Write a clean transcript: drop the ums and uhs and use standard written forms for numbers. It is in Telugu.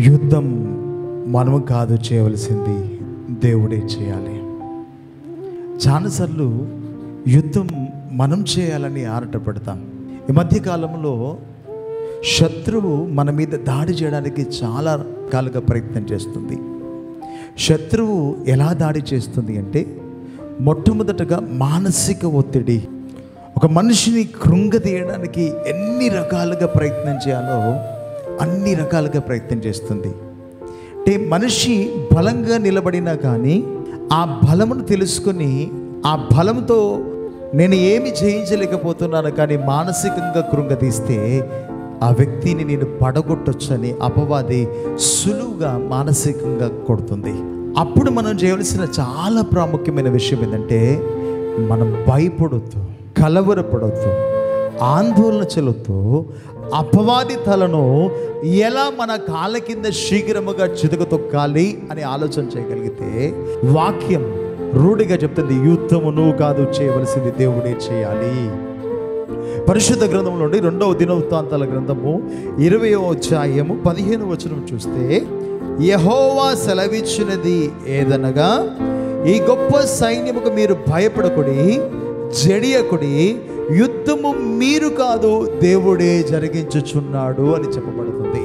యుద్ధం మనము కాదు చేయవలసింది, దేవుడే చేయాలి. చాలాసార్లు యుద్ధం మనం చేయాలని ఆరాటపడతాం. ఈ మధ్యకాలంలో శత్రువు మన మీద దాడి చేయడానికి చాలా రకాలుగా ప్రయత్నం చేస్తుంది. శత్రువు ఎలా దాడి చేస్తుంది అంటే, మొట్టమొదటగా మానసిక ఒత్తిడి. ఒక మనిషిని కృంగదీయడానికి ఎన్ని రకాలుగా ప్రయత్నం చేయాలో అన్ని రకాలుగా ప్రయత్నం చేస్తుంది. అంటే మనిషి బలంగా నిలబడినా కానీ ఆ బలమును తెలుసుకొని ఆ బలంతో నేను ఏమి జయించలేకపోతున్నాను కానీ మానసికంగా కృంగదీస్తే ఆ వ్యక్తిని నేను పడగొట్టొచ్చని అపవాది సులువుగా మానసికంగా కొడుతుంది. అప్పుడు మనం చేయవలసిన చాలా ప్రాముఖ్యమైన విషయం ఏంటంటే, మనం భయపడొద్దు, కలవరపడొద్దు, ఆందోళన చెందొద్దు. అపవాది తలను ఎలా మన కాళ్ళ కింద శీఘ్రముగా చితక తొక్కాలి అని ఆలోచన చేయగలిగితే, వాక్యం రూఢిగా చెప్తుంది, యుద్ధము నువ్వు కాదు చేయవలసింది, దేవుడే చేయాలి. పరిశుద్ధ గ్రంథంలో నుండి 2వ దినవృత్తాంతాల గ్రంథము 20వ అధ్యాయము 15వ వచనం చూస్తే, యెహోవా సెలవిచ్చినది ఏదనగా, ఈ గొప్ప సైన్యముకు మీరు భయపడకుడి, జడియకుడి, యుద్ధము మీరు కాదు దేవుడే జరిగించుచున్నాడు అని చెప్పబడుతుంది.